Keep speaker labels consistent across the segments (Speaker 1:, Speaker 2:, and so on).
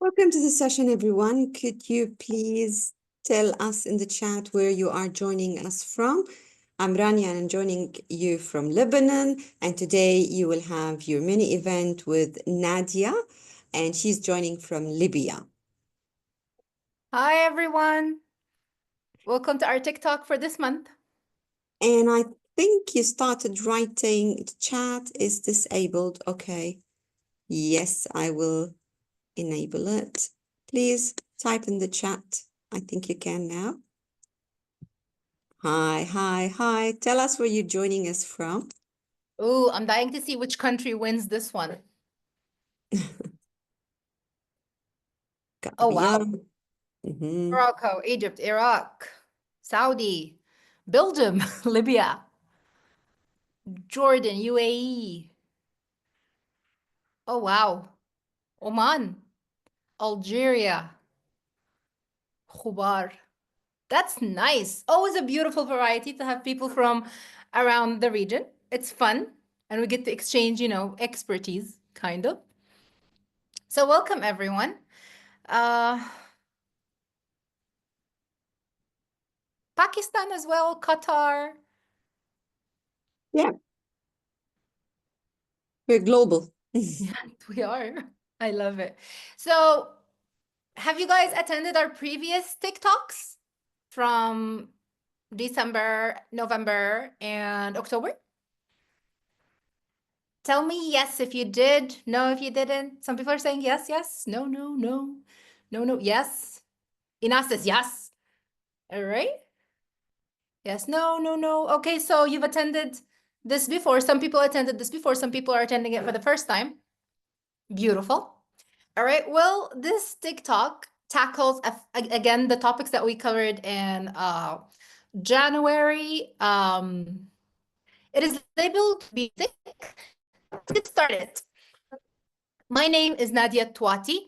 Speaker 1: Welcome to the session, everyone. Could you please tell us in the chat where you are joining us from? I'm Rania and I'm joining you from Lebanon. And today you will have your mini event with Nadia, and she's joining from Libya.
Speaker 2: Hi, everyone. Welcome to our TikTok for this month.
Speaker 1: And I think you started writing, the chat is disabled. Okay. Yes, I will enable it. Please type in the chat. I think you can now. Hi. Tell us where you're joining us from.
Speaker 2: Oh, I'm dying to see which country wins this one. Oh, wow.
Speaker 1: Mm-hmm.
Speaker 2: Morocco, Egypt, Iraq, Saudi, Belgium, Libya, Jordan, UAE. Oh, wow. Oman, Algeria, Khubar. That's nice. Always a beautiful variety to have people from around the region. It's fun, and we get to exchange, expertise, kind of. So welcome, everyone. Pakistan as well, Qatar.
Speaker 1: Yeah, we're global.
Speaker 2: Yeah, we are. I love it. So, have you guys attended our previous TikToks from December, November, and October? Tell me yes if you did, no if you didn't. Some people are saying yes, yes, no, no, no, no, no, yes. Ina says yes. All right. Yes, no, no, no. Okay, so you've attended this before. Some people attended this before. Some people are attending it for the first time. Beautiful. All right. Well, this TikTok tackles again the topics that we covered in January. It is labeled Be Thick. Let's get started. My name is Nadia Twati.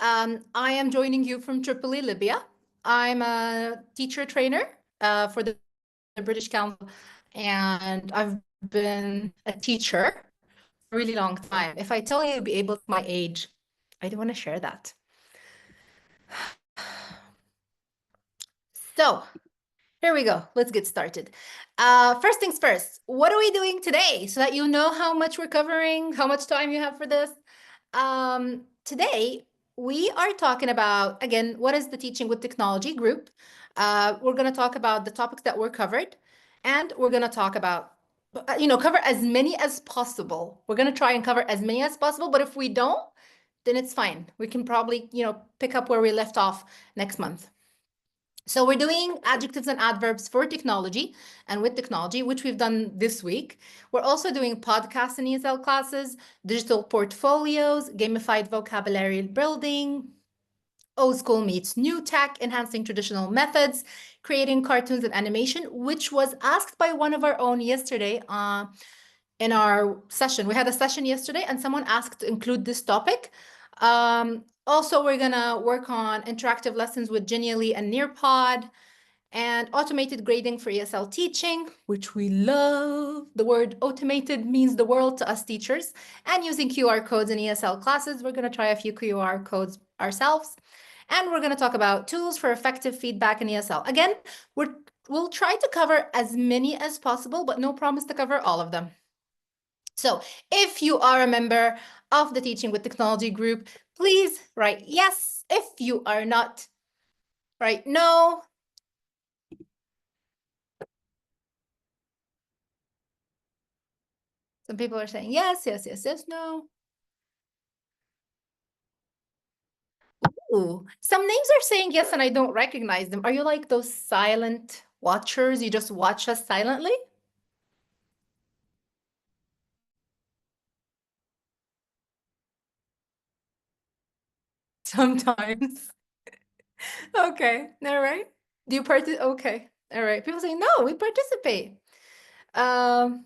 Speaker 2: I am joining you from Tripoli, Libya. I'm a teacher trainer for the British Council, and I've been a teacher for a really long time. If I tell you you'll be able to my age, I don't want to share that. So here we go. Let's get started. First things first, what are we doing today so that you know how much we're covering, how much time you have for this? Today, we are talking about, again, what is the Teaching with Technology group? We're going to talk about the topics that were covered, and we're going to talk about, cover as many as possible. We're going to try and cover as many as possible, but if we don't, then it's fine. We can probably, pick up where we left off next month. So we're doing adjectives and adverbs for technology and with technology, which we've done this week. We're also doing podcasts and ESL classes, digital portfolios, gamified vocabulary building, old school meets new tech, enhancing traditional methods, creating cartoons and animation, which was asked by one of our own yesterday in our session. We had a session yesterday and someone asked to include this topic. Also, we're gonna work on interactive lessons with Genially and Nearpod, and automated grading for ESL teaching, which we love. The word automated means the world to us teachers. And using QR codes in ESL classes, we're gonna try a few QR codes ourselves. And we're gonna talk about tools for effective feedback in ESL. Again, we'll try to cover as many as possible, but no promise to cover all of them. So if you are a member of the Teaching with Technology group, please write yes. If you are not, write no. Some people are saying yes, yes, yes, yes, no. Ooh, some names are saying yes and I don't recognize them. Are you like those silent watchers? You just watch us silently? Sometimes. Okay, all right. Do you participate? Okay, all right. People say, no, we participate. All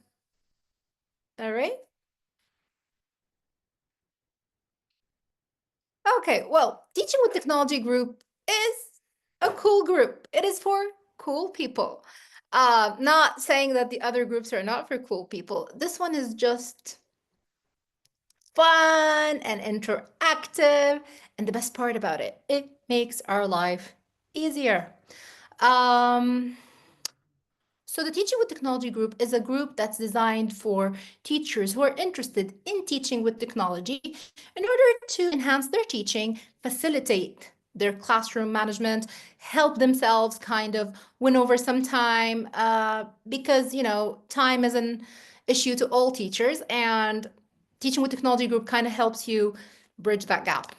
Speaker 2: right. Okay, well, Teaching with Technology group is a cool group. It is for cool people. Not saying that the other groups are not for cool people. This one is just fun and interactive active, and the best part about it, it makes our life easier. Um, so the Teaching with Technology group is a group that's designed for teachers who are interested in teaching with technology in order to enhance their teaching, facilitate their classroom management, help themselves kind of win over some time, because, time is an issue to all teachers, and Teaching with Technology group kind of helps you bridge that gap.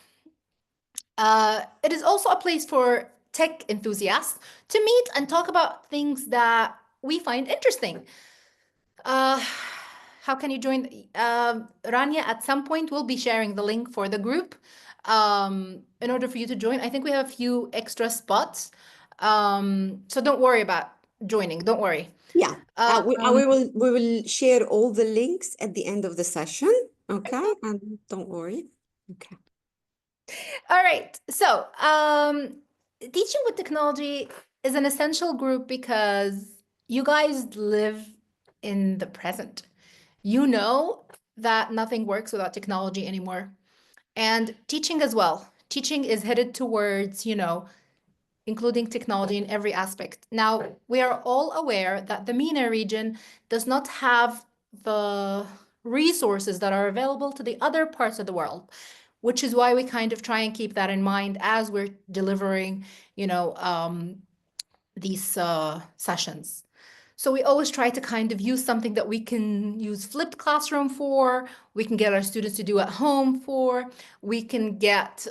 Speaker 2: It is also a place for tech enthusiasts to meet and talk about things that we find interesting. Uh, how can you join? Rania, at some point, we'll be sharing the link for the group in order for you to join. I think we have a few extra spots. So don't worry about joining. Don't worry.
Speaker 1: Yeah, we
Speaker 2: Um,
Speaker 1: we will share all the links at the end of the session. Okay, and don't worry. Okay.
Speaker 2: All right. So, Teaching with Technology is an essential group because you guys live in the present. You know that nothing works without technology anymore. And teaching as well. Teaching is headed towards, including technology in every aspect. Now, we are all aware that the MENA region does not have the resources that are available to the other parts of the world, which is why we kind of try and keep that in mind as we're delivering, these sessions. So we always try to kind of use something that we can use flipped classroom for, we can get our students to do at home for, we can get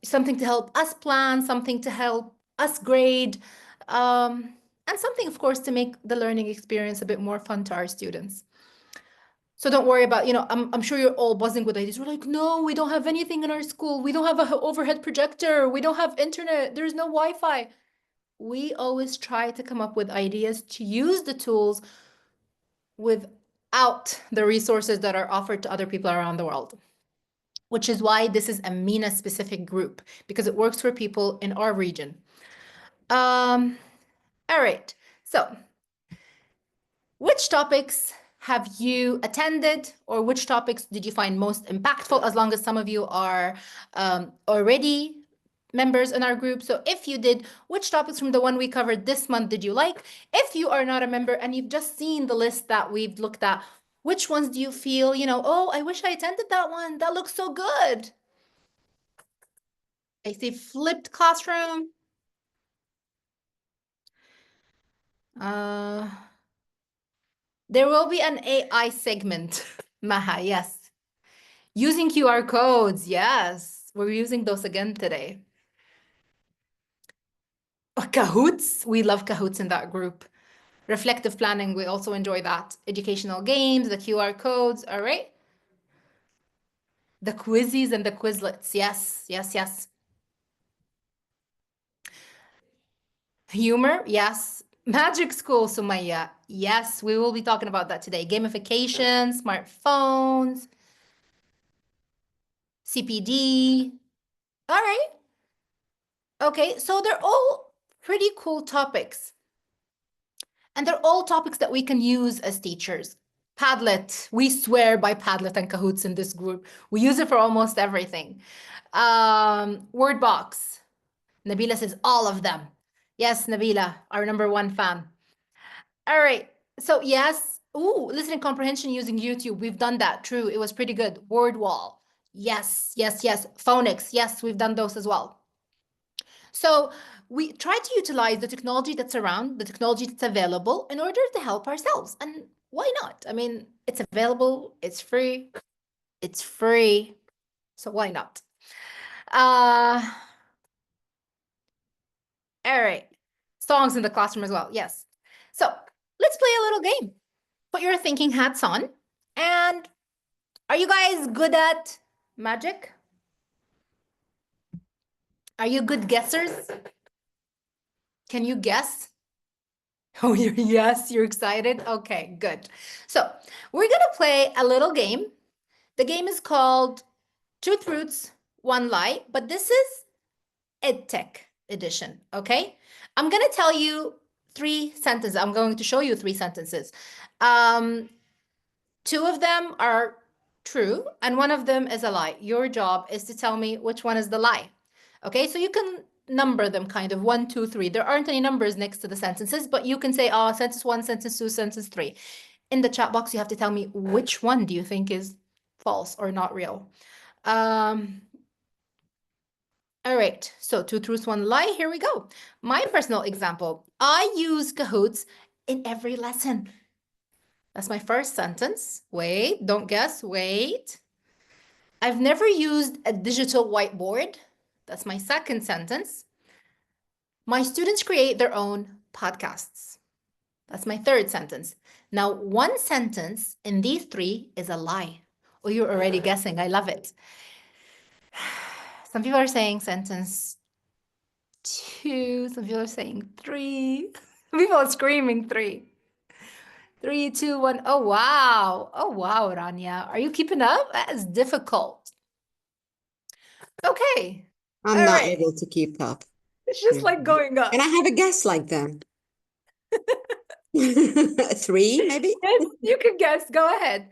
Speaker 2: something to help us plan, something to help us grade, and something, of course, to make the learning experience a bit more fun to our students. So don't worry about, I'm sure you're all buzzing with ideas. We're like, no, we don't have anything in our school. We don't have an overhead projector. We don't have internet. There's no Wi-Fi. We always try to come up with ideas to use the tools without the resources that are offered to other people around the world, which is why this is a MENA specific group, because it works for people in our region. All right. So which topics have you attended, or which topics did you find most impactful, as long as some of you are already members in our group? So if you did, which topics from the one we covered this month did you like? If you are not a member and you've just seen the list that we've looked at, which ones do you feel, oh, I wish I attended that one. That looks so good. I see flipped classroom. Uh, there will be an AI segment. Maha, yes. Using QR codes, yes. We're using those again today. Oh, Kahoots, we love Kahoots in that group. Reflective planning, we also enjoy that. Educational games, the QR codes, all right? The quizzes and the Quizlets, yes, yes, yes. Humor, yes. Magic School, Sumaya, yes, we will be talking about that today. Gamification, smartphones, CPD, all right. Okay, so they're all pretty cool topics. And they're all topics that we can use as teachers. Padlet, we swear by Padlet and Kahoots in this group. We use it for almost everything. Word box. Nabila says all of them. Yes, Nabila, our number one fan. All right. So yes. Ooh, listening comprehension using YouTube. We've done that. True. It was pretty good. Word wall. Yes, yes, yes. Phonics. Yes, we've done those as well. So we try to utilize the technology that's around, the technology that's available in order to help ourselves. And why not? I mean, it's available, it's free, it's free. So why not? Uh, all right. Songs in the classroom as well. Yes. So let's play a little game. Put your thinking hats on. And are you guys good at magic? Are you good guessers? Can you guess? Oh, yes, you're excited? Okay, good. So we're gonna play a little game. The game is called Truth Roots, One Lie, but this is EdTech edition, okay? I'm gonna tell you three sentences. I'm going to show you three sentences. Two of them are true, and one of them is a lie. Your job is to tell me which one is the lie. Okay, so you can number them kind of one, two, three. There aren't any numbers next to the sentences, but you can say, oh, sentence one, sentence two, sentence three. In the chat box, you have to tell me which one do you think is false or not real. All right, so two truths, one lie. Here we go. My personal example, I use Cahoots in every lesson. That's my first sentence. Wait, don't guess. Wait. I've never used a digital whiteboard. That's my second sentence. My students create their own podcasts. That's my third sentence. Now, one sentence in these three is a lie. Oh, you're already guessing. I love it. Some people are saying sentence two. Some people are saying three. Some people are screaming three. Three, two, one. Oh, wow. Oh, wow, Rania. Are you keeping up? That is difficult. Okay.
Speaker 1: I'm
Speaker 2: All
Speaker 1: not
Speaker 2: right.
Speaker 1: able to keep up.
Speaker 2: It's just like going up.
Speaker 1: Can I have a guess like them? Three, maybe?
Speaker 2: Yes, you can guess. Go ahead.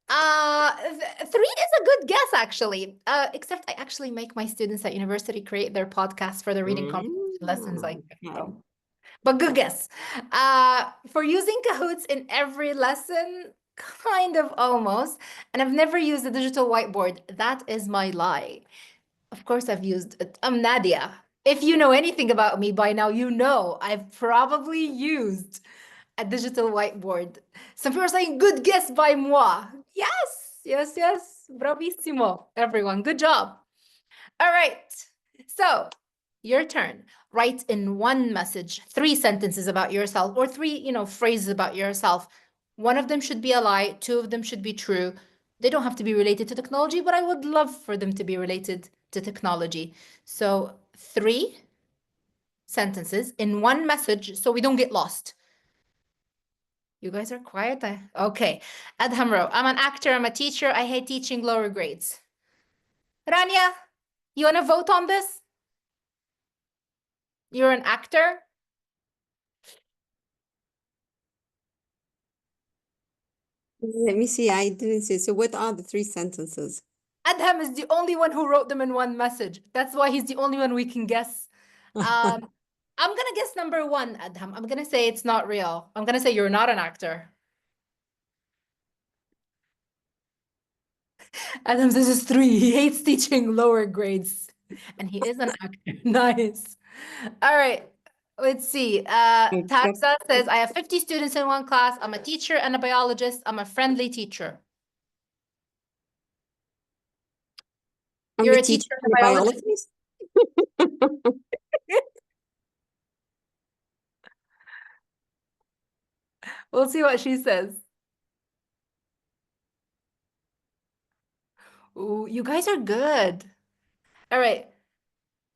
Speaker 2: Three is a good guess, actually. Except I actually make my students at university create their podcasts for the reading comprehension lessons. Like,
Speaker 1: Okay.
Speaker 2: so. But good guess. For using Cahoots in every lesson, kind of almost. And I've never used a digital whiteboard. That is my lie. Of course, I've used it. I'm Nadia. If you know anything about me by now, you know I've probably used a digital whiteboard. Some people are saying, good guess by moi. Yes, yes, yes. Bravissimo, everyone. Good job. All right. So, your turn. Write in one message 3 sentences about yourself or 3, phrases about yourself. One of them should be a lie, 2 of them should be true. They don't have to be related to technology, but I would love for them to be related to technology. So, 3 sentences in one message so we don't get lost. You guys are quiet? Okay. Adhamro, I'm an actor, I'm a teacher, I hate teaching lower grades. Rania, you want to vote on this? You're an actor?
Speaker 1: Let me see. I didn't see. So what are the 3 sentences?
Speaker 2: Adham is the only one who wrote them in one message. That's why he's the only one we can guess. I'm gonna guess number 1, Adham. I'm gonna say it's not real. I'm gonna say you're not an actor. Adham says it's 3. He hates teaching lower grades. And he is an actor. Nice. All right. Let's see. Taxa says, I have 50 students in one class. I'm a teacher and a biologist. I'm a friendly teacher.
Speaker 1: I'm
Speaker 2: You're
Speaker 1: a
Speaker 2: a teacher
Speaker 1: teacher
Speaker 2: and
Speaker 1: and
Speaker 2: a
Speaker 1: a
Speaker 2: biologist?
Speaker 1: biologist.
Speaker 2: We'll see what she says. Ooh, you guys are good. All right.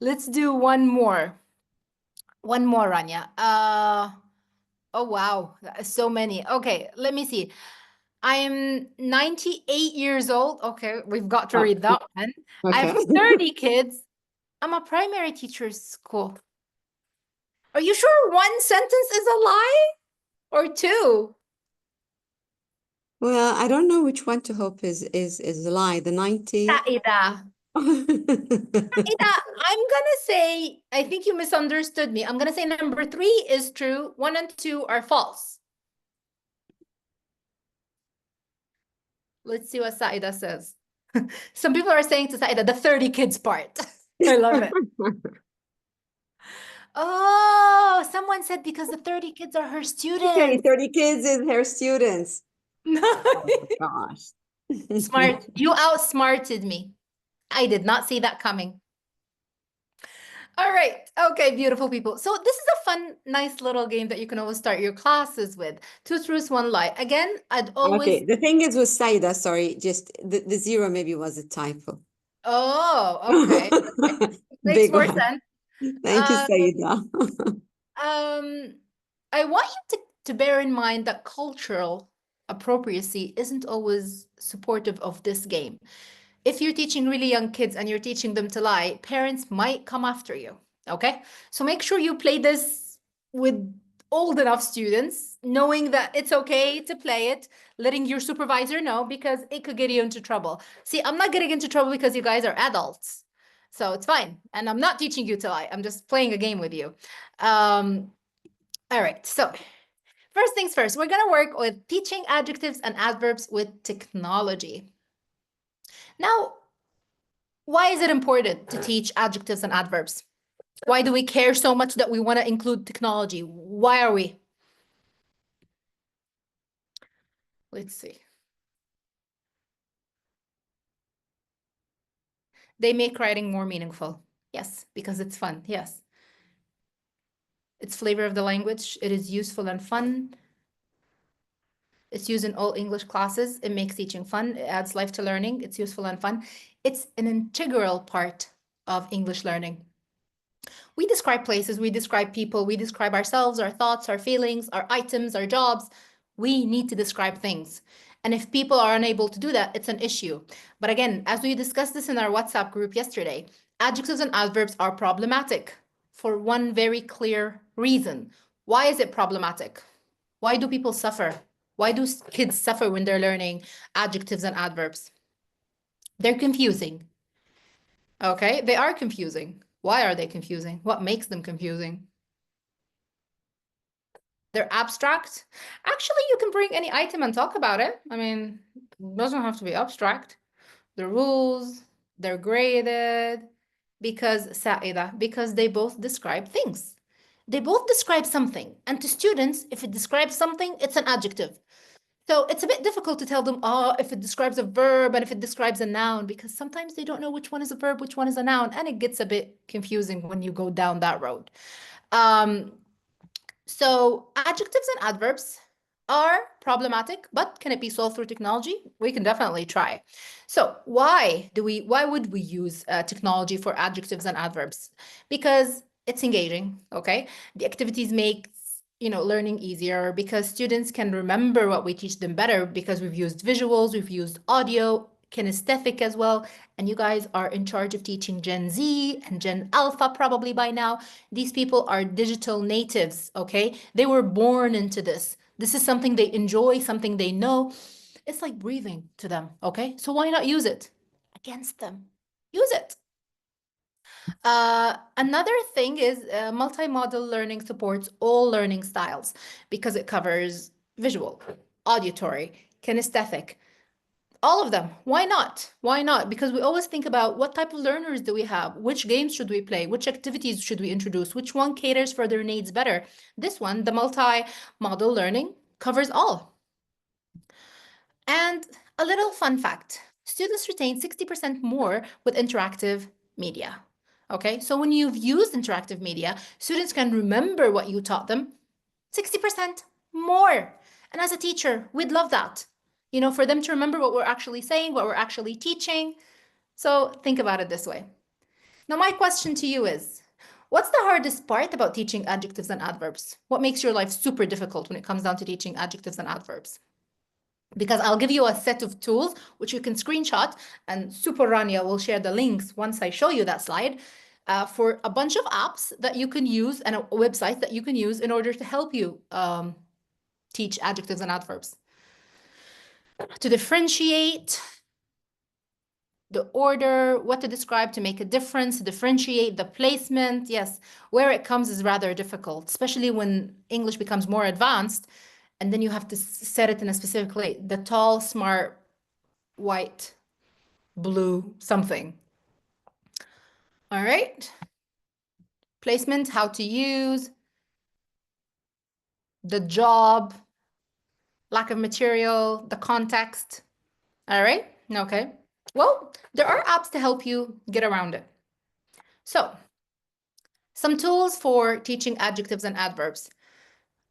Speaker 2: Let's do one more. One more, Rania. Oh wow, that is so many. Okay, let me see. I am 98 years old. Okay, we've got to
Speaker 1: Oh,
Speaker 2: read that one. I
Speaker 1: okay.
Speaker 2: have 30 kids. I'm a primary teacher at school. Are you sure one sentence is a lie? Or 2?
Speaker 1: Well, I don't know which one to hope is a lie. The 90.
Speaker 2: Saida. Saida, I'm gonna say, I think you misunderstood me. I'm gonna say number 3 is true. 1 and 2 are false. Let's see what Saida says. Some people are saying to Saida, the 30 kids part. I love it. Oh, someone said because the 30 kids are her
Speaker 1: Okay,
Speaker 2: students.
Speaker 1: 30 kids is her students. Oh my
Speaker 2: Nice.
Speaker 1: gosh.
Speaker 2: Smart. You outsmarted me. I did not see that coming. All right. Okay, beautiful people. So this is a fun, nice little game that you can always start your classes with. 2 truths, 1 lie. Again, I'd always...
Speaker 1: Okay, the thing is with Saida, sorry, just the 0 maybe was a typo.
Speaker 2: Oh, okay. Makes
Speaker 1: Big
Speaker 2: more
Speaker 1: one.
Speaker 2: sense.
Speaker 1: Thank you,
Speaker 2: Um,
Speaker 1: Saida.
Speaker 2: I want you to bear in mind that cultural appropriacy isn't always supportive of this game. If you're teaching really young kids and you're teaching them to lie, parents might come after you. Okay? So make sure you play this with old enough students, knowing that it's okay to play it, letting your supervisor know because it could get you into trouble. See, I'm not getting into trouble because you guys are adults. So it's fine. And I'm not teaching you to lie. I'm just playing a game with you. All right. So first things first, we're going to work with teaching adjectives and adverbs with technology. Now, why is it important to teach adjectives and adverbs? Why do we care so much that we want to include technology? Why are we? Let's see. They make writing more meaningful. Yes, because it's fun. Yes. It's flavor of the language. It is useful and fun. It's used in all English classes. It makes teaching fun. It adds life to learning. It's useful and fun. It's an integral part of English learning. We describe places, we describe people, we describe ourselves, our thoughts, our feelings, our items, our jobs. We need to describe things. And if people are unable to do that, it's an issue. But again, as we discussed this in our WhatsApp group yesterday, adjectives and adverbs are problematic for one very clear reason. Why is it problematic? Why do people suffer? Why do kids suffer when they're learning adjectives and adverbs? They're confusing. Okay, they are confusing. Why are they confusing? What makes them confusing? They're abstract. Actually, you can bring any item and talk about it. I mean, it doesn't have to be abstract. The rules, they're graded because سائدة, because they both describe things. They both describe something. And to students, if it describes something, it's an adjective. So it's a bit difficult to tell them, oh, if it describes a verb and if it describes a noun, because sometimes they don't know which one is a verb, which one is a noun, and it gets a bit confusing when you go down that road. So adjectives and adverbs are problematic, but can it be solved through technology? We can definitely try. So why would we use technology for adjectives and adverbs? Because it's engaging, okay? The activities make learning easier because students can remember what we teach them better because we've used visuals, we've used audio, kinesthetic as well. And you guys are in charge of teaching Gen Z and Gen Alpha probably by now. These people are digital natives, okay? They were born into this. This is something they enjoy, something they know. It's like breathing to them, okay? So why not use it against them? Use it. Another thing is multimodal learning supports all learning styles because it covers visual, auditory, kinesthetic, all of them. Why not? Why not? Because we always think about what type of learners do we have? Which games should we play? Which activities should we introduce? Which one caters for their needs better? This one, the multi-model learning, covers all. And a little fun fact, students retain 60% more with interactive media. Okay, so when you've used interactive media, students can remember what you taught them 60% more. And as a teacher, we'd love that. For them to remember what we're actually saying, what we're actually teaching. So think about it this way. Now, my question to you is, what's the hardest part about teaching adjectives and adverbs? What makes your life super difficult when it comes down to teaching adjectives and adverbs? Because I'll give you a set of tools which you can screenshot, and Super Rania will share the links once I show you that slide for a bunch of apps that you can use and a website that you can use in order to help you teach adjectives and adverbs. To differentiate the order, what to describe to make a difference, differentiate the placement. Yes, where it comes is rather difficult, especially when English becomes more advanced. And then you have to set it in a specific way. The tall, smart, white, blue, something. All right. Placement, how to use, the job, lack of material, the context. All right. Okay. Well, there are apps to help you get around it. So, some tools for teaching adjectives and adverbs.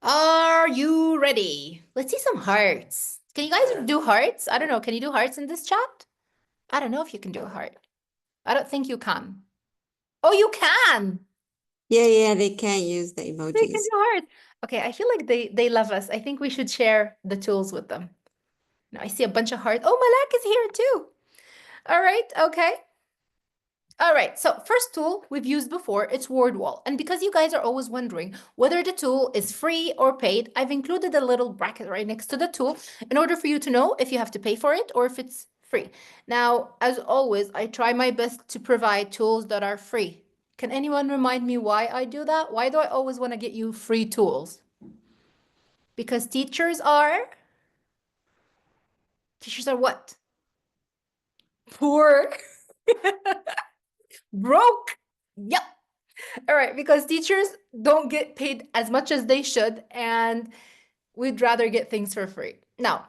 Speaker 2: Are you ready? Let's see some hearts. Can you guys do hearts? I don't know. Can you do hearts in this chat? I don't know if you can do a heart. I don't think you can. Oh, you can.
Speaker 1: Yeah, they can use the
Speaker 2: They can
Speaker 1: emojis.
Speaker 2: do hearts. Okay, I feel like they love us. I think we should share the tools with them. Now I see a bunch of hearts. Oh, Malak is here too. All right, okay. All right, so first tool we've used before, it's WordWall. And because you guys are always wondering whether the tool is free or paid, I've included a little bracket right next to the tool in order for you to know if you have to pay for it or if it's free. Now, as always, I try my best to provide tools that are free. Can anyone remind me why I do that? Why do I always want to get you free tools? Because teachers are what? Poor, broke. Yep. All right, because teachers don't get paid as much as they should, and we'd rather get things for free. Now,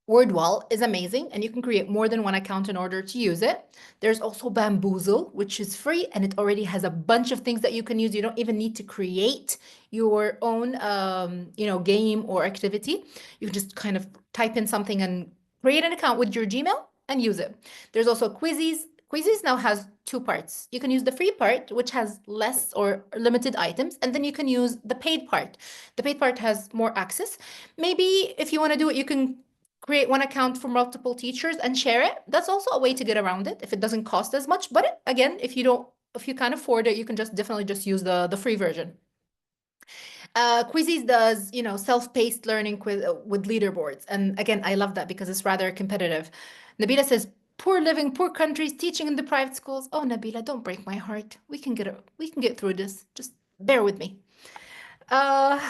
Speaker 2: WordWall is amazing, and you can create more than one account in order to use it. There's also Bamboozle, which is free, and it already has a bunch of things that you can use. You don't even need to create your own, game or activity. You just kind of type in something and create an account with your Gmail and use it. There's also Quizzes. Quizzes now has two parts. You can use the free part, which has less or limited items, and then you can use the paid part. The paid part has more access. Maybe if you want to do it, you can create one account for multiple teachers and share it. That's also a way to get around it if it doesn't cost as much. But again, if you can't afford it, you can definitely just use the free version. Quizzes does, self-paced learning with leaderboards. And again, I love that because it's rather competitive. Nabila says, poor living, poor countries, teaching in the private schools. Oh, Nabila, don't break my heart. We can get through this. Just bear with me. Uh,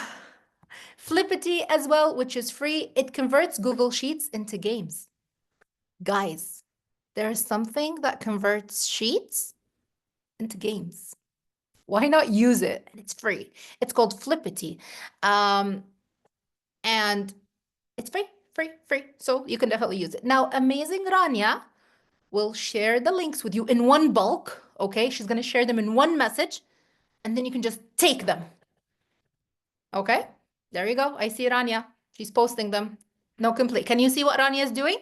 Speaker 2: Flippity as well, which is free. It converts Google Sheets into games. Guys, there's something that converts sheets into games. Why not use it? And it's free. It's called Flippity. And it's free. So you can definitely use it. Now, amazing Rania will share the links with you in one bulk. Okay, she's going to share them in one message, and then you can just take them. Okay, there you go. I see Rania. She's posting them. No complete. Can you see what Rania is doing?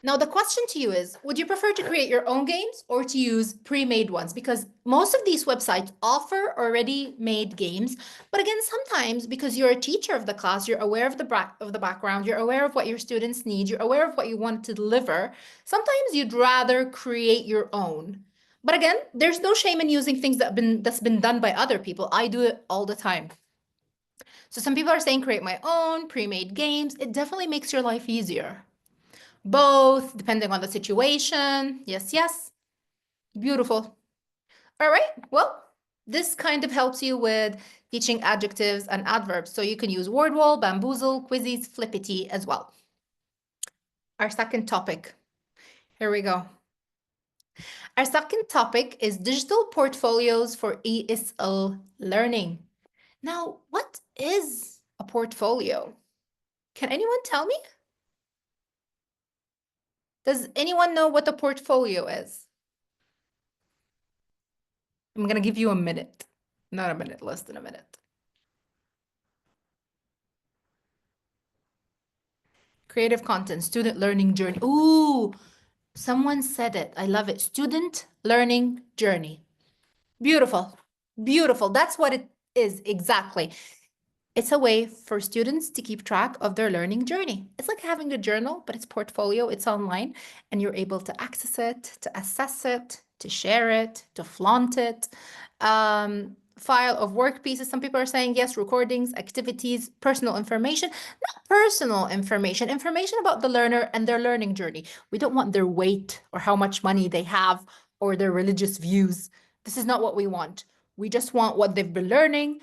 Speaker 2: Now, the question to you is, would you prefer to create your own games or to use pre-made ones? Because most of these websites offer already made games. But again, sometimes because you're a teacher of the class, you're aware of the background, you're aware of what your students need, you're aware of what you want to deliver. Sometimes you'd rather create your own. But again, there's no shame in using things that's been done by other people. I do it all the time. So some people are saying create my own pre-made games. It definitely makes your life easier. Both, depending on the situation. Yes. Beautiful. All right. Well, this kind of helps you with teaching adjectives and adverbs. So you can use WordWall, Bamboozle, Quizzes, Flippity as well. Our second topic. Here we go. Our second topic is digital portfolios for ESL learning. Now, what is a portfolio? Can anyone tell me? Does anyone know what a portfolio is? I'm going to give you a minute. Not a minute, less than a minute. Creative content, student learning journey. Ooh, someone said it. I love it. Student learning journey. Beautiful. Beautiful. That's what it is exactly. It's a way for students to keep track of their learning journey. It's like having a journal, but it's portfolio, it's online, and you're able to access it, to assess it, to share it, to flaunt it. File of work pieces. Some people are saying yes, recordings, activities, personal information. Not personal information, information about the learner and their learning journey. We don't want their weight or how much money they have or their religious views. This is not what we want. We just want what they've been learning,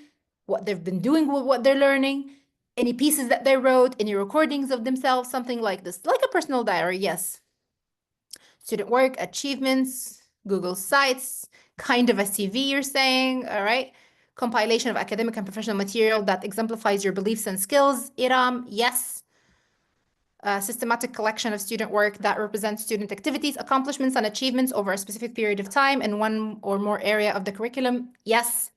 Speaker 2: what they've been doing with what they're learning, any pieces that they wrote, any recordings of themselves, something like this, like a personal diary, yes. Student work, achievements, Google Sites, kind of a CV, you're saying, all right? Compilation of academic and professional material that exemplifies your beliefs and skills, IRAM, yes. Systematic collection of student work that represents student activities, accomplishments, and achievements over a specific period of time in one or more area of the curriculum, yes.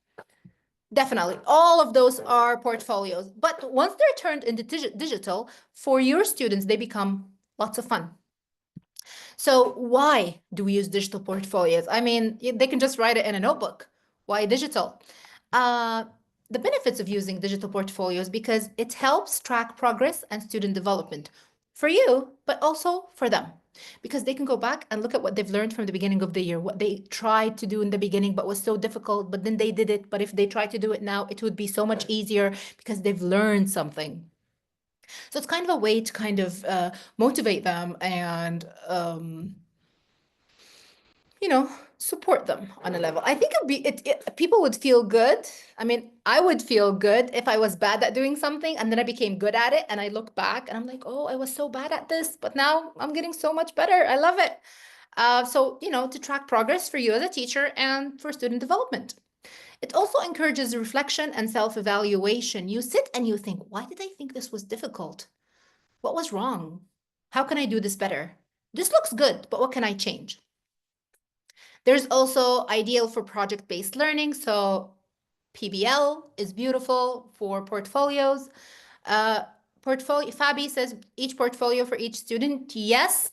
Speaker 2: Definitely. All of those are portfolios. But once they're turned into digital, for your students, they become lots of fun. So why do we use digital portfolios? I mean, they can just write it in a notebook. Why digital? The benefits of using digital portfolios because it helps track progress and student development for you, but also for them. because they can go back and look at what they've learned from the beginning of the year, what they tried to do in the beginning but was so difficult, but then they did it. But if they try to do it now, it would be so much easier because they've learned something. So it's kind of a way to kind of motivate them and support them on a level. I think people would feel good. I mean, I would feel good if I was bad at doing something and then I became good at it and I look back and I'm like, oh, I was so bad at this, but now I'm getting so much better. I love it. So, to track progress for you as a teacher and for student development. It also encourages reflection and self-evaluation. You sit and you think, why did I think this was difficult? What was wrong? How can I do this better? This looks good, but what can I change? There's also ideal for project-based learning. So PBL is beautiful for portfolios. Fabi says each portfolio for each student. Yes,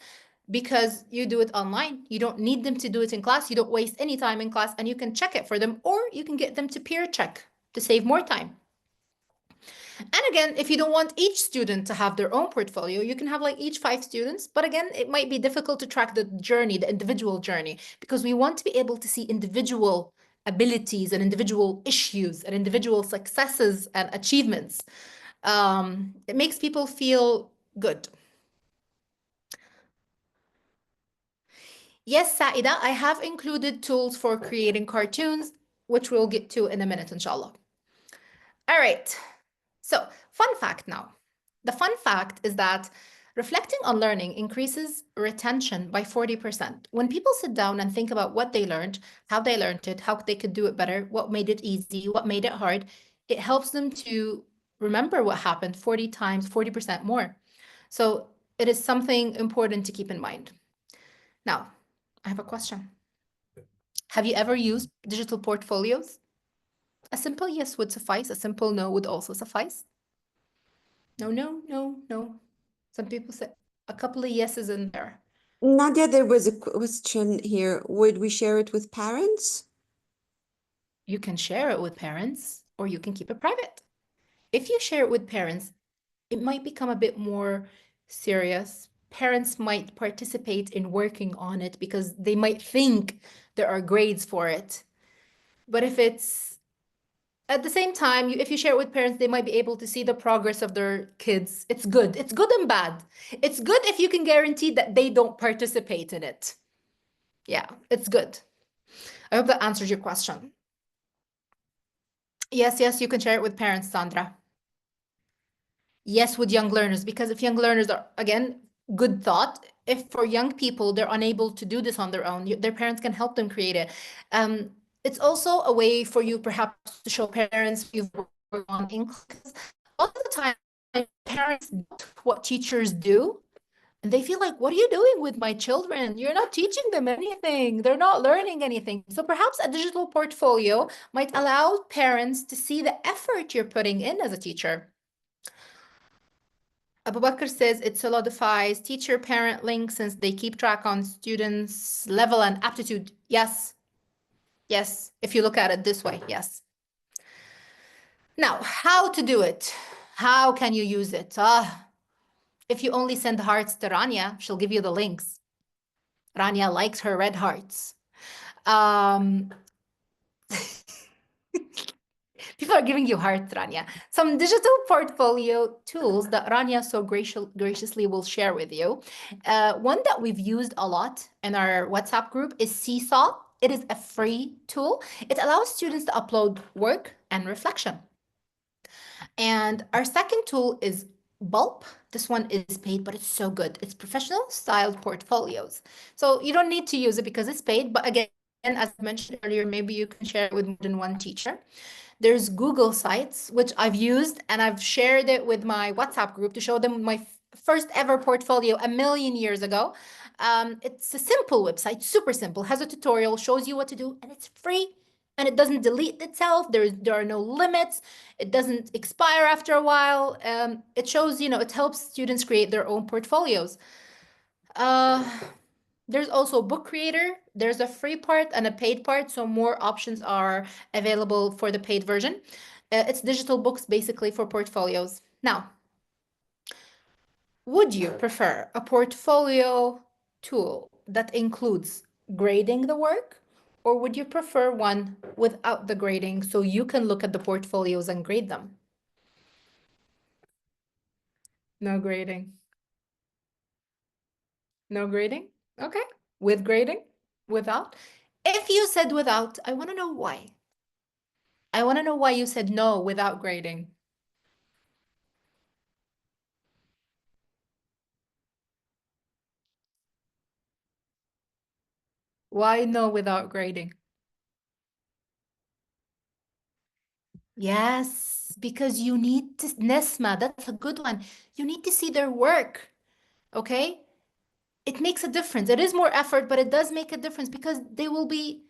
Speaker 2: because you do it online. You don't need them to do it in class. You don't waste any time in class and you can check it for them, or you can get them to peer check to save more time. And again, if you don't want each student to have their own portfolio, you can have like each 5 students. But again, it might be difficult to track the journey, the individual journey, because we want to be able to see individual abilities and individual issues and individual successes and achievements. It makes people feel good. Yes, Saida, I have included tools for creating cartoons, which we'll get to in a minute, inshallah. All right. So, fun fact now. The fun fact is that reflecting on learning increases retention by 40%. When people sit down and think about what they learned, how they learned it, how they could do it better, what made it easy, what made it hard, it helps them to remember what happened 40 times, 40% more. So it is something important to keep in mind. Now, I have a question. Have you ever used digital portfolios? A simple yes would suffice. A simple no would also suffice. No, no, no, no. Some people say a couple of yeses in there.
Speaker 1: Nadia, there was a question here. Would we share it with parents?
Speaker 2: You can share it with parents or you can keep it private. If you share it with parents, it might become a bit more serious. Parents might participate in working on it because they might think there are grades for it. But if it's at the same time, if you share it with parents, they might be able to see the progress of their kids. It's good. It's good and bad. It's good if you can guarantee that they don't participate in it. Yeah, it's good. I hope that answers your question. Yes, you can share it with parents, Sandra. Yes, with young learners, because if young learners are, again, good thought. If for young people, they're unable to do this on their own, their parents can help them create it. It's also a way for you perhaps to show parents you've worked on English. A lot of the time, parents do what teachers do, and they feel like, what are you doing with my children? You're not teaching them anything. They're not learning anything. So perhaps a digital portfolio might allow parents to see the effort you're putting in as a teacher. Abu Bakr says it solidifies teacher-parent link since they keep track on students' level and aptitude. Yes. Yes. If you look at it this way, yes. Now, how to do it? How can you use it? If you only send hearts to Rania, she'll give you the links. Rania likes her red hearts. People are giving you hearts, Rania. Some digital portfolio tools that Rania so graciously will share with you. One that we've used a lot in our WhatsApp group is Seesaw. It is a free tool. It allows students to upload work and reflection. And our second tool is Bulb. This one is paid, but it's so good. It's professional styled portfolios. So you don't need to use it because it's paid. But again, as I mentioned earlier, maybe you can share it with more than one teacher. There's Google Sites, which I've used, and I've shared it with my WhatsApp group to show them my first ever portfolio a million years ago. It's a simple website, super simple, has a tutorial, shows you what to do, and it's free. And it doesn't delete itself. There are no limits. It doesn't expire after a while. It shows, it helps students create their own portfolios. There's also Book Creator. There's a free part and a paid part, so more options are available for the paid version. It's digital books basically for portfolios. Now, would you prefer a portfolio tool that includes grading the work, or would you prefer one without the grading so you can look at the portfolios and grade them? No grading. No grading? Okay. With grading? Without? If you said without, I want to know why. I want to know why you said no without grading. Why no without grading? Yes, because you need to, Nesma, that's a good one. You need to see their work, okay? It makes a difference. It is more effort, but it does make a difference because they will be,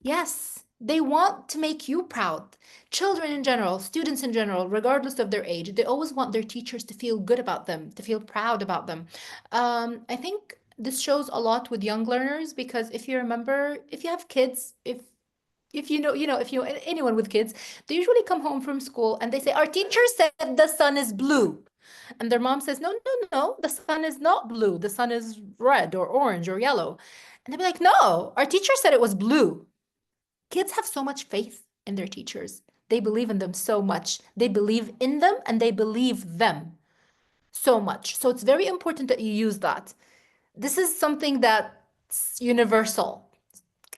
Speaker 2: yes, they want to make you proud. Children in general, students in general, regardless of their age, they always want their teachers to feel good about them, to feel proud about them. I think this shows a lot with young learners because if you remember, if you have kids, if if you anyone with kids, they usually come home from school and they say, "Our teacher said the sun is blue." And their mom says, "No, no, no, the sun is not blue. The sun is red or orange or yellow." And they'll be like, "No, our teacher said it was blue." Kids have so much faith in their teachers. They believe in them so much. They believe in them and they believe them so much. So it's very important that you use that. This is something that's universal.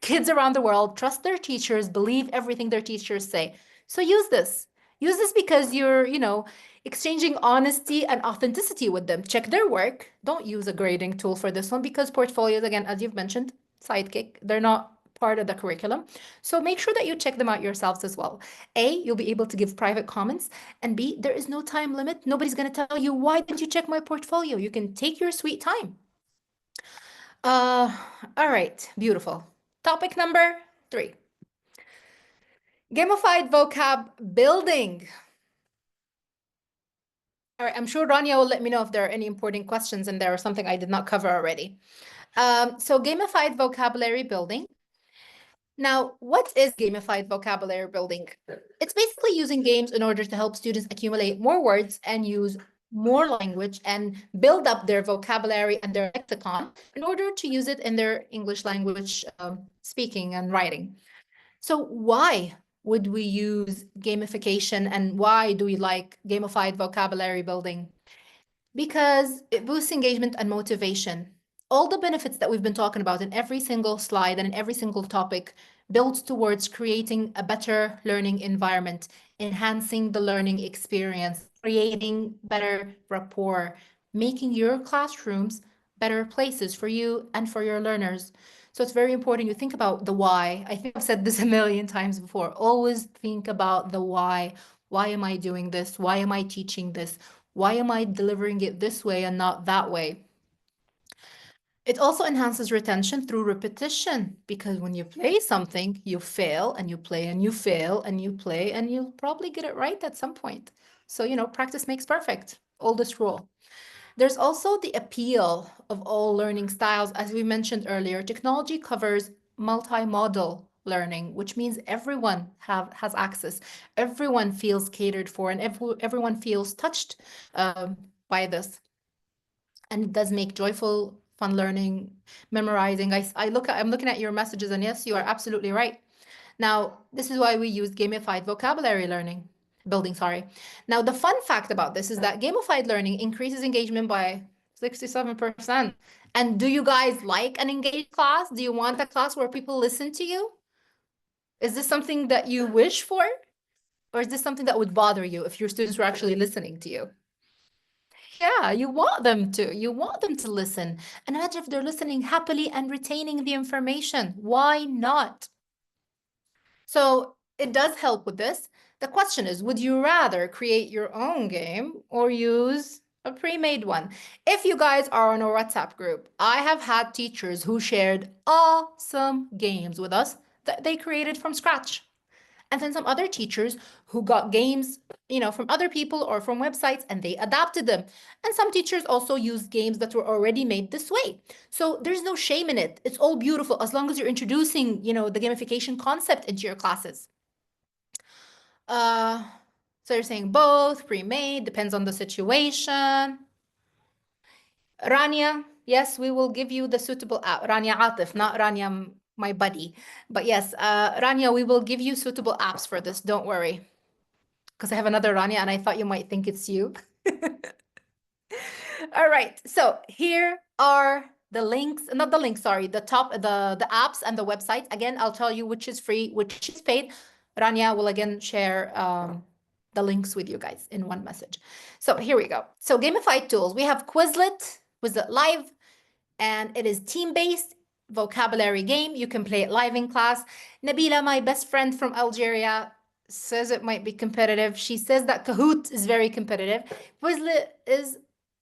Speaker 2: Kids around the world trust their teachers, believe everything their teachers say. So use this. Use this because you're, exchanging honesty and authenticity with them. Check their work. Don't use a grading tool for this one because portfolios, again, as you've mentioned, sidekick, they're not part of the curriculum. So make sure that you check them out yourselves as well. A, you'll be able to give private comments. And B, there is no time limit. Nobody's going to tell you, why didn't you check my portfolio? You can take your sweet time. Uh, all right, beautiful. Topic number 3. Gamified vocab building. All right, I'm sure Rania will let me know if there are any important questions in there or something I did not cover already. So gamified vocabulary building. Now, what is gamified vocabulary building? It's basically using games in order to help students accumulate more words and use more language and build up their vocabulary and their lexicon in order to use it in their English language speaking and writing. So why would we use gamification and why do we like gamified vocabulary building? Because it boosts engagement and motivation. All the benefits that we've been talking about in every single slide and in every single topic builds towards creating a better learning environment, enhancing the learning experience, creating better rapport, making your classrooms better places for you and for your learners. So it's very important you think about the why. I think I've said this a million times before. Always think about the why. Why am I doing this? Why am I teaching this? Why am I delivering it this way and not that way? It also enhances retention through repetition because when you play something, you fail and you play and you fail and you play and you'll probably get it right at some point. So, practice makes perfect. Oldest rule. There's also the appeal of all learning styles. As we mentioned earlier, technology covers multimodal learning, which means everyone has access. Everyone feels catered for and everyone feels touched by this. And it does make joyful, fun learning, memorizing. I'm looking at your messages, and yes, you are absolutely right. Now, this is why we use gamified vocabulary learning, building, sorry. Now, the fun fact about this is that gamified learning increases engagement by 67%. And do you guys like an engaged class? Do you want a class where people listen to you? Is this something that you wish for? Or is this something that would bother you if your students were actually listening to you? Yeah, you want them to. You want them to listen. And imagine if they're listening happily and retaining the information. Why not? So it does help with this. The question is, would you rather create your own game or use a pre-made one? If you guys are on a WhatsApp group, I have had teachers who shared awesome games with us that they created from scratch. And then some other teachers who got games, from other people or from websites and they adapted them. And some teachers also used games that were already made this way. So there's no shame in it. It's all beautiful as long as you're introducing, the gamification concept into your classes. Uh, so you're saying both, pre-made, depends on the situation. Rania, Yes, we will give you the suitable app. Rania Atif, not Rania, my buddy. But yes, Rania, we will give you suitable apps for this. Don't worry. Because I have another Rania and I thought you might think it's you. All right. So here are the links, not the links, sorry, the apps and the websites. Again, I'll tell you which is free, which is paid. Rania will again share the links with you guys in one message. So here we go. So gamified tools. We have Quizlet Live, and it is team-based vocabulary game. You can play it live in class. Nabila, my best friend from Algeria, says it might be competitive. She says that Kahoot is very competitive. Quizlet is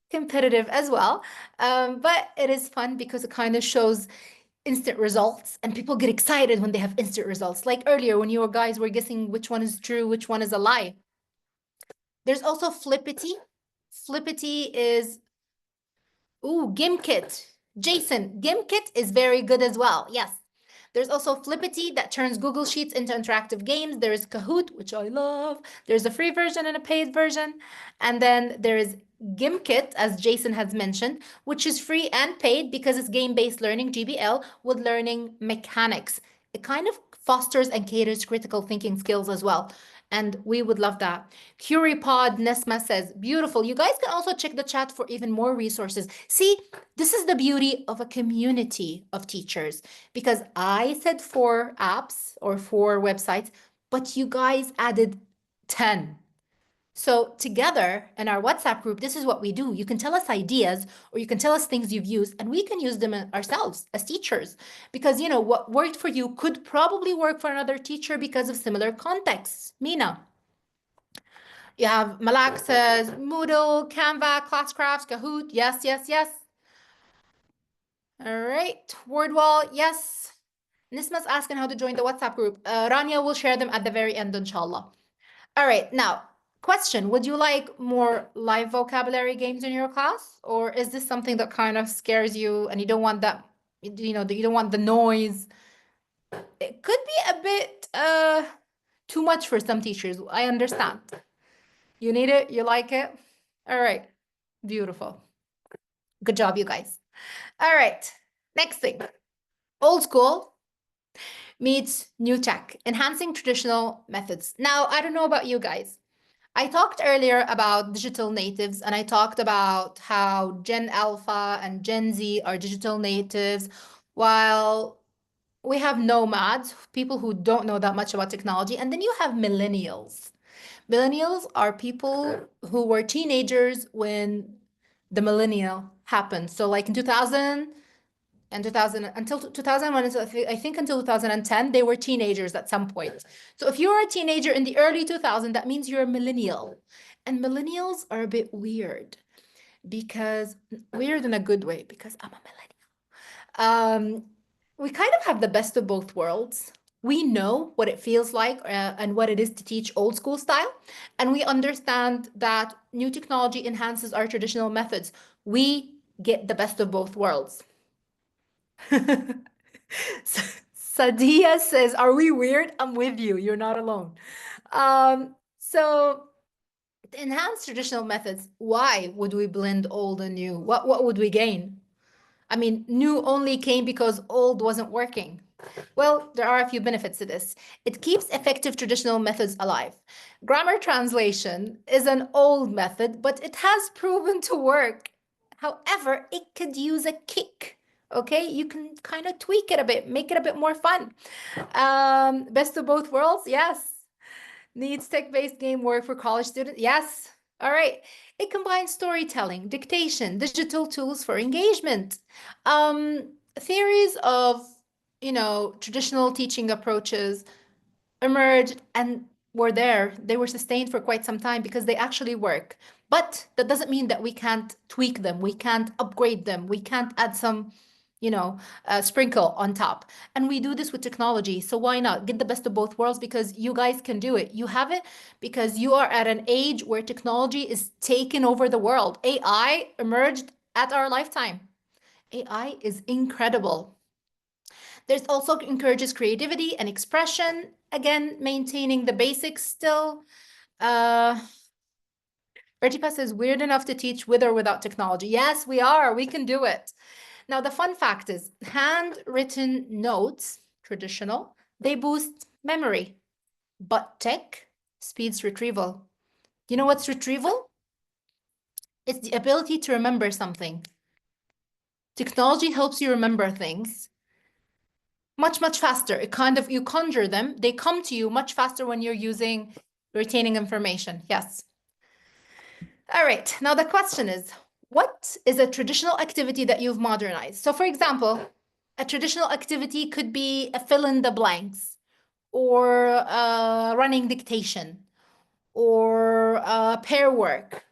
Speaker 2: competitive as well, but it is fun because it kind of shows instant results and people get excited when they have instant results. Like earlier when you guys were guessing which one is true, which one is a lie. There's also Flippity. Flippity is Gimkit. Jason, Gimkit is very good as well. Yes. There's also Flippity that turns Google Sheets into interactive games. There is Kahoot, which I love. There's a free version and a paid version. And then there is Gimkit, as Jason has mentioned, which is free and paid because it's game-based learning, GBL, with learning mechanics. It kind of fosters and caters critical thinking skills as well. And we would love that. CurryPod Nesma says, beautiful. You guys can also check the chat for even more resources. See, this is the beauty of a community of teachers because I said 4 apps or 4 websites, but you guys added 10. So together in our WhatsApp group, this is what we do. You can tell us ideas or you can tell us things you've used and we can use them ourselves as teachers because, you know, what worked for you could probably work for another teacher because of similar contexts. Mina. You have Malak says Moodle, Canva, Classcrafts, Kahoot. Yes, yes, yes. All right. Wordwall. Yes. Nisma's asking how to join the WhatsApp group. Rania will share them at the very end, inshallah. All right. Now, question. Would you like more live vocabulary games in your class? Or is this something that kind of scares you and you don't want that, you know, you don't want the noise? It could be a bit too much for some teachers. I understand. You need it? You like it? All right. Beautiful. Good job, you guys. All right. Next thing. Old school meets new tech, enhancing traditional methods. Now, I don't know about you guys. I talked earlier about digital natives, and I talked about how Gen Alpha and Gen Z are digital natives, while we have nomads, people who don't know that much about technology, and then you have millennials. Millennials are people who were teenagers when the millennial happened. So like in 2000 and 2000 until 2001, I think until 2010, they were teenagers at some point. So if you're a teenager in the early 2000s, that means you're a millennial. And millennials are a bit weird because weird in a good way because I'm a millennial. We kind of have the best of both worlds. We know what it feels like and what it is to teach old school style. And we understand that new technology enhances our traditional methods. We get the best of both worlds. Sadia says, are we weird? I'm with you. You're not alone. So to enhance traditional methods, why would we blend old and new? What would we gain? I mean, new only came because old wasn't working. Well, there are a few benefits to this. It keeps effective traditional methods alive. Grammar translation is an old method, but it has proven to work. However, it could use a kick. Okay, you can kind of tweak it a bit, make it a bit more fun. Best of both worlds, yes. Needs tech-based game work for college students? Yes. All right. It combines storytelling, dictation, digital tools for engagement. Theories of, you know, traditional teaching approaches emerged and were there. They were sustained for quite some time because they actually work. But that doesn't mean that we can't tweak them. We can't upgrade them. We can't add some, you know, sprinkle on top. And we do this with technology. So why not get the best of both worlds? Because you guys can do it. You have it because you are at an age where technology is taking over the world. AI emerged at our lifetime. AI is incredible. There's also encourages creativity and expression. Again, maintaining the basics still. Uh, Vertipas is weird enough to teach with or without technology. Yes, we are. We can do it. Now, the fun fact is handwritten notes, traditional, they boost memory, but tech speeds retrieval. You know what's retrieval? It's the ability to remember something. Technology helps you remember things much, much faster. It kind of, you conjure them, they come to you much faster when you're using retaining information. Yes. All right. Now the question is, what is a traditional activity that you've modernized? So for example, a traditional activity could be a fill in the blanks or running dictation or pair work.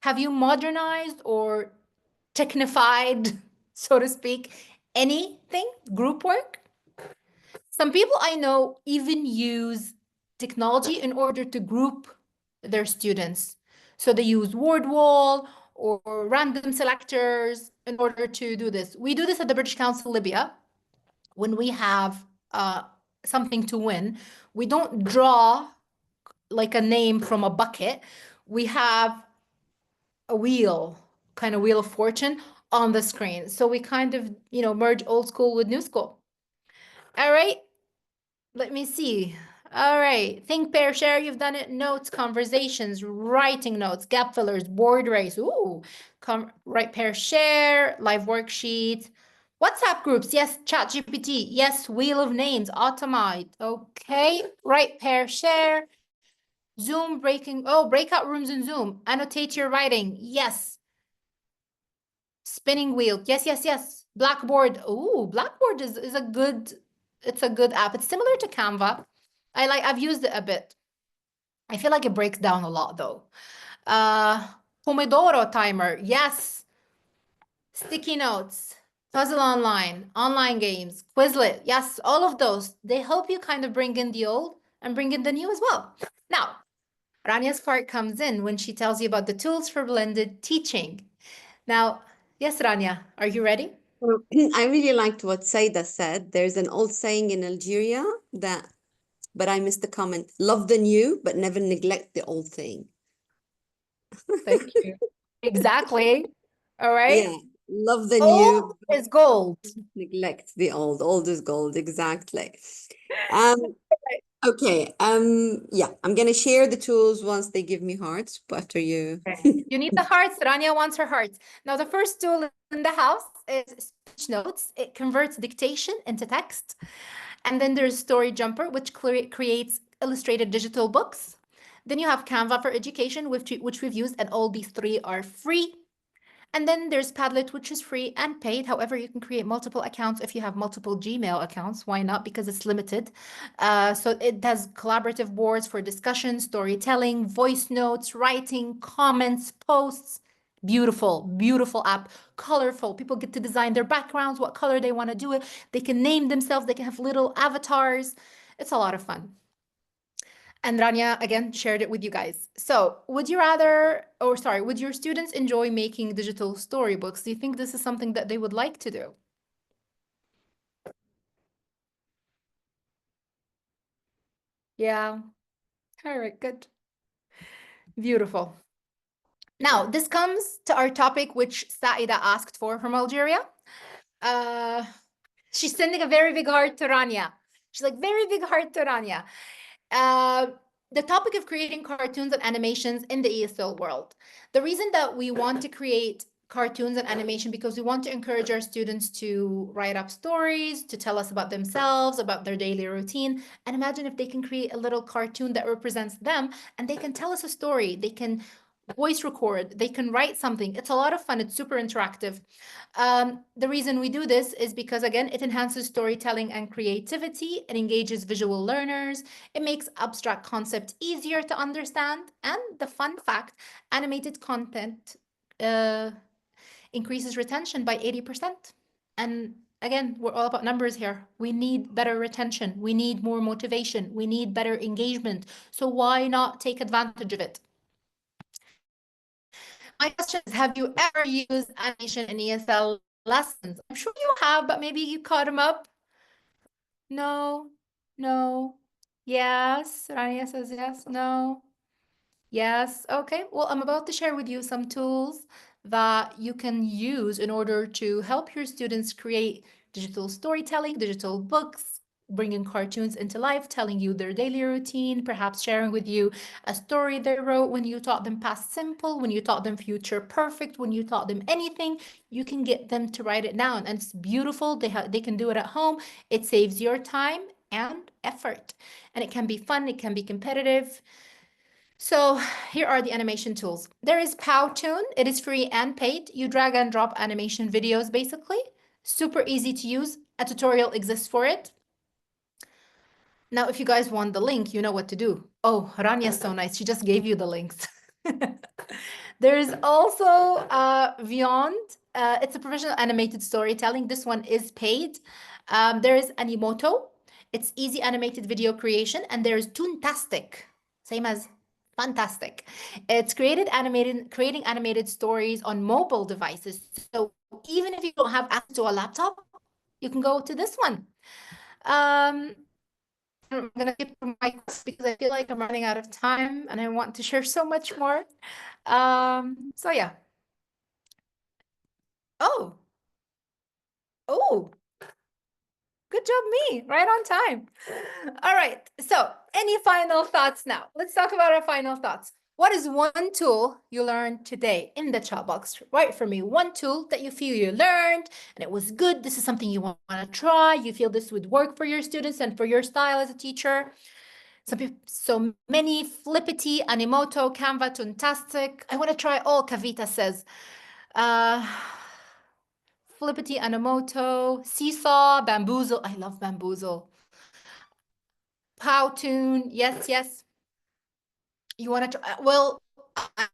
Speaker 2: Have you modernized or technified, so to speak, anything? Group work? Some people I know even use technology in order to group their students. So they use word wall or random selectors in order to do this. We do this at the British Council Libya when we have something to win. We don't draw like a name from a bucket. We have a wheel, kind of wheel of fortune on the screen. So we kind of, merge old school with new school. All right. Let me see. All right. Think, pair, share. You've done it. Notes, conversations, writing notes, gap fillers, board race. Ooh. Write, pair, share, live worksheet. WhatsApp groups. Yes. Chat GPT. Yes. Wheel of names. Automate. Okay. Write, pair, share. Zoom breaking. Oh, breakout rooms in Zoom. Annotate your writing. Yes. Spinning wheel. Yes, yes, yes. Blackboard. Ooh, Blackboard is a good, it's a good app. It's similar to Canva. I've used it a bit. I feel like it breaks down a lot though. Uh, Pomodoro timer. Yes. Sticky notes. Puzzle online, online games, Quizlet. Yes, all of those. They help you kind of bring in the old and bring in the new as well. Now, Ranya's part comes in when she tells you about the tools for blended teaching. Now, yes, Rania, are you ready?
Speaker 1: Well, I really liked what Saida said. There's an old saying in Algeria that, but I missed the comment, love the new, but never neglect the old thing.
Speaker 2: Thank you. Exactly. All right.
Speaker 1: Yeah, love the
Speaker 2: Old
Speaker 1: new,
Speaker 2: is gold.
Speaker 1: neglect the old. Old is gold, exactly. Um, okay, yeah, I'm gonna share the tools once they give me hearts after you.
Speaker 2: Okay. You need the hearts. Rania wants her hearts. Now, the first tool in the house is speech notes. It converts dictation into text. And then there's Story Jumper, which creates illustrated digital books. Then you have Canva for education, which we've used, and all these three are free. And then there's Padlet, which is free and paid. However, you can create multiple accounts if you have multiple Gmail accounts. Why not? Because it's limited. So it has collaborative boards for discussion, storytelling, voice notes, writing, comments, posts. Beautiful, beautiful app. Colorful. People get to design their backgrounds, what color they want to do it. They can name themselves. They can have little avatars. It's a lot of fun. And Rania, again, shared it with you guys. So would you rather, or sorry, would your students enjoy making digital storybooks? Do you think this is something that they would like to do? Yeah. All right, good. Beautiful. Now, this comes to our topic, which Saida asked for from Algeria. Uh, she's sending a very big heart to Rania. She's like, very big heart to Rania. Uh, the topic of creating cartoons and animations in the ESL world. The reason that we want to create cartoons and animation because we want to encourage our students to write up stories, to tell us about themselves, about their daily routine. And imagine if they can create a little cartoon that represents them and they can tell us a story. They can voice record, they can write something. It's a lot of fun. It's super interactive. The reason we do this is because, again, it enhances storytelling and creativity. It engages visual learners. It makes abstract concepts easier to understand. And the fun fact, animated content increases retention by 80%. And again, we're all about numbers here. We need better retention. We need more motivation. We need better engagement. So why not take advantage of it? My question is, have you ever used animation in ESL lessons? I'm sure you have, but maybe you caught them up. No, no, yes. Rania says yes, no. Yes. Okay. Well, I'm about to share with you some tools that you can use in order to help your students create digital storytelling, digital books, bringing cartoons into life, telling you their daily routine, perhaps sharing with you a story they wrote when you taught them past simple, when you taught them future perfect, when you taught them anything, you can get them to write it down. And it's beautiful. They can do it at home. It saves your time and effort. And it can be fun, it can be competitive. So here are the animation tools. There is Powtoon. It is free and paid. You drag and drop animation videos, basically. Super easy to use. A tutorial exists for it. Now, if you guys want the link, you know what to do. Oh, Rania's so nice. She just gave you the links. There's also Beyond. It's a professional animated storytelling. This one is paid. There is Animoto. It's easy animated video creation. And there's Toontastic, same as fantastic. It's creating animated stories on mobile devices. So even if you don't have access to a laptop, you can go to this one. I'm gonna skip through my questions because I feel like I'm running out of time and I want to share so much more. So yeah. Oh, oh, good job, me, right on time. All right. So, any final thoughts now? Let's talk about our final thoughts. What is one tool you learned today in the chat box? Write for me one tool that you feel you learned and it was good. This is something you want to try. You feel this would work for your students and for your style as a teacher. So many, Flippity, Animoto, Canva, Toontastic. I want to try all, Kavita says. Uh, Flippity, Animoto, Seesaw, Bamboozle. I love Bamboozle. Powtoon, yes, yes. You want to try, well, I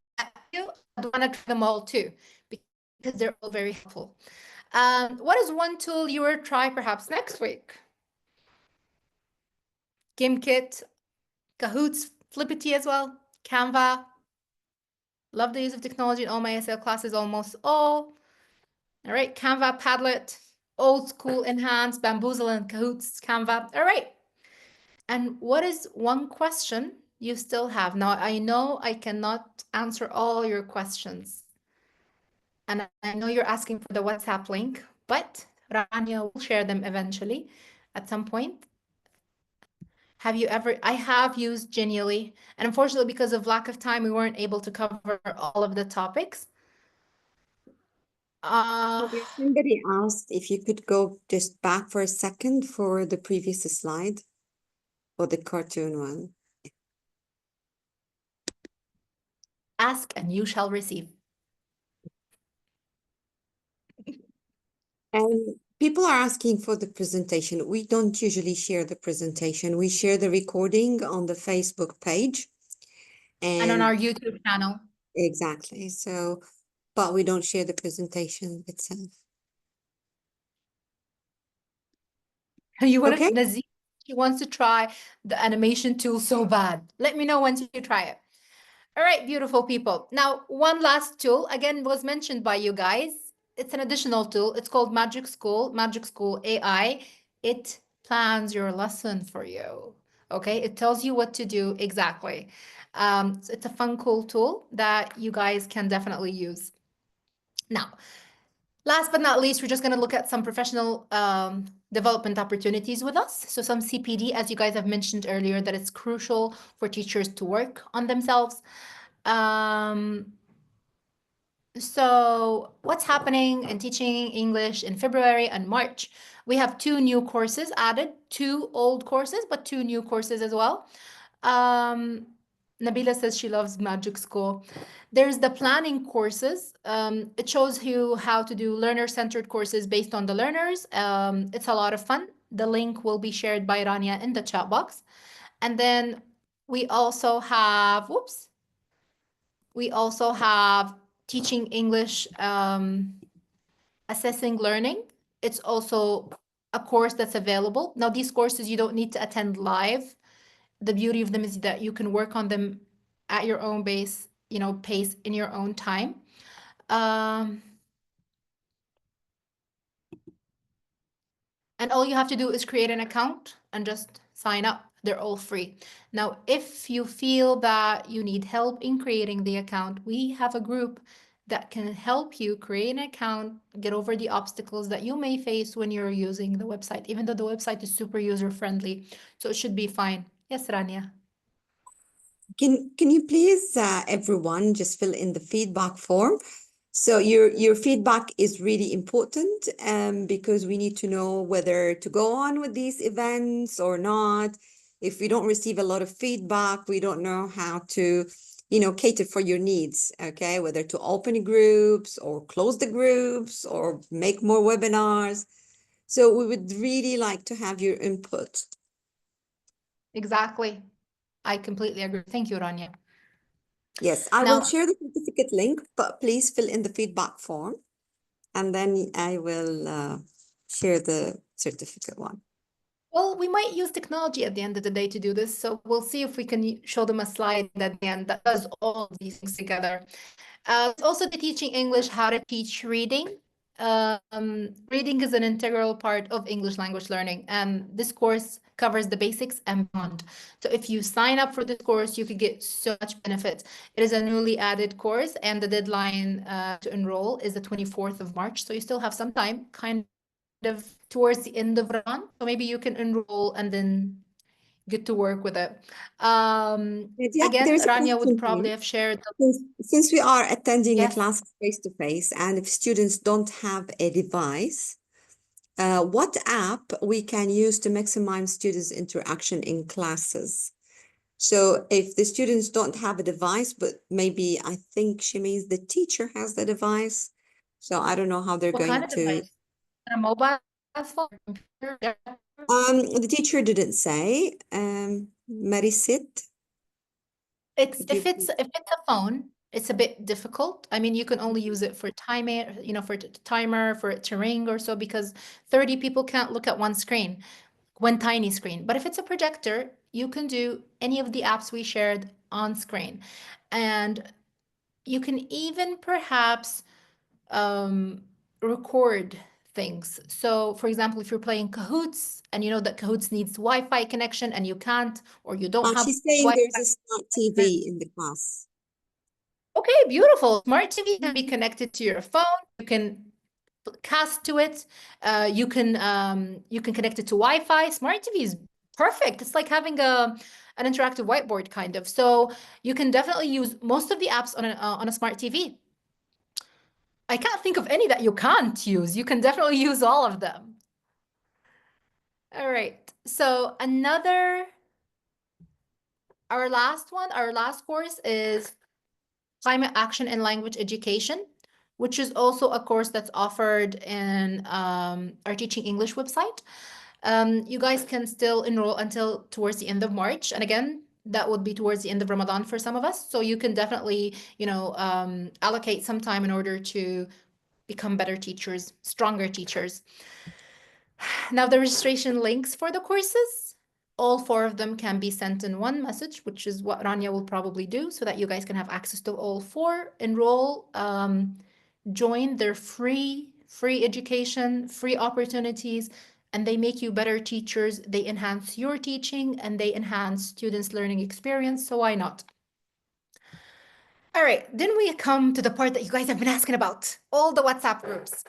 Speaker 2: want to try them all too, because they're all very helpful. What is one tool you will try perhaps next week? GimKit, Kahoots, Flippity as well, Canva. Love the use of technology in all my SL classes, almost all. All right, Canva, Padlet, old school, enhanced, Bamboozle, and Kahoots, Canva. All right. And what is one question you still have? Now, I know I cannot answer all your questions. And I know you're asking for the WhatsApp link, but Rania will share them eventually at some point. Have you ever? I have used Genially, and unfortunately, because of lack of time, we weren't able to cover all of the topics.
Speaker 1: Okay, somebody asked if you could go just back for a second for the previous slide or the cartoon one.
Speaker 2: Ask and you shall receive.
Speaker 1: And people are asking for the presentation. We don't usually share the presentation. We share the recording on the Facebook page.
Speaker 2: And on
Speaker 1: And
Speaker 2: our YouTube channel.
Speaker 1: exactly. So, but we don't share the presentation itself.
Speaker 2: You want
Speaker 1: Okay.
Speaker 2: to, Nazir, she wants to try the animation tool so bad. Let me know once you try it. All right, beautiful people. Now, one last tool, again, was mentioned by you guys. It's an additional tool. It's called Magic School AI. It plans your lesson for you. Okay, it tells you what to do exactly. So it's a fun, cool tool that you guys can definitely use. Now, last but not least, we're just going to look at some professional development opportunities with us. So some CPD, as you guys have mentioned earlier, that it's crucial for teachers to work on themselves. So what's happening in teaching English in February and March? We have two new courses added, two old courses, but two new courses as well. Nabila says she loves Magic School. There's the planning courses. It shows you how to do learner-centered courses based on the learners. It's a lot of fun. The link will be shared by Rania in the chat box. And then we also have, whoops, we also have teaching English, assessing learning. It's also a course that's available. Now, these courses you don't need to attend live. The beauty of them is that you can work on them at your own pace in your own time. And all you have to do is create an account and just sign up. They're all free. Now, if you feel that you need help in creating the account, we have a group that can help you create an account, get over the obstacles that you may face when you're using the website, even though the website is super user friendly. So it should be fine. Yes, Rania.
Speaker 1: Can you please, everyone, just fill in the feedback form? So your feedback is really important, because we need to know whether to go on with these events or not. If we don't receive a lot of feedback, we don't know how to, cater for your needs, okay? Whether to open groups or close the groups or make more webinars. So we would really like to have your input.
Speaker 2: Exactly. I completely agree. Thank you, Rania.
Speaker 1: Yes, I will
Speaker 2: Now,
Speaker 1: share the certificate link, but please fill in the feedback form, and then I will share the certificate one.
Speaker 2: well, we might use technology at the end of the day to do this. So we'll see if we can show them a slide at the end that does all of these things together. There's also the teaching English, how to teach reading. Reading is an integral part of English language learning, and this course covers the basics and beyond. So if you sign up for this course, you could get so much benefit. It is a newly added course, and the deadline to enroll is the 24th of March. So you still have some time, kind of towards the end of Ramadan. So maybe you can enroll and then get to work with it.
Speaker 1: Yeah,
Speaker 2: Again,
Speaker 1: there's a
Speaker 2: Rania would
Speaker 1: question here.
Speaker 2: probably have shared the,
Speaker 1: Since we are attending a
Speaker 2: yes.
Speaker 1: class face to face, and if students don't have a device, what app we can use to maximize students' interaction in classes? So if the students don't have a device, but maybe I think she means the teacher has the device. So I don't know how they're
Speaker 2: What kind
Speaker 1: going
Speaker 2: of
Speaker 1: to.
Speaker 2: device? A mobile phone, computer?
Speaker 1: The teacher didn't say. Marisit,
Speaker 2: It's
Speaker 1: could you
Speaker 2: if it's
Speaker 1: please?
Speaker 2: if it's a phone, it's a bit difficult. I mean, you can only use it for timer, for timer, for it to ring or so, because 30 people can't look at one tiny screen. But if it's a projector, you can do any of the apps we shared on screen. And you can even perhaps um, record things. So, for example, if you're playing Kahoots and you know that Kahoots needs Wi-Fi connection and you can't, or you don't have
Speaker 1: She's saying
Speaker 2: Wi-Fi
Speaker 1: there's a smart
Speaker 2: connection.
Speaker 1: TV in the class.
Speaker 2: Okay, beautiful. Smart TV can be connected to your phone. You can cast to it. You can connect it to Wi-Fi. Smart TV is perfect. It's like having an interactive whiteboard kind of. So you can definitely use most of the apps on a smart TV. I can't think of any that you can't use. You can definitely use all of them. All right. So our last course is Climate Action in Language Education, which is also a course that's offered in our Teaching English website. You guys can still enroll until towards the end of March. And again, that would be towards the end of Ramadan for some of us. So you can definitely, allocate some time in order to become better teachers, stronger teachers. Now, the registration links for the courses, all four of them can be sent in one message, which is what Rania will probably do so that you guys can have access to all four. Enroll, join their free education, free opportunities, and they make you better teachers. They enhance your teaching and they enhance students' learning experience. So why not? All right, then we come to the part that you guys have been asking about, all the WhatsApp groups.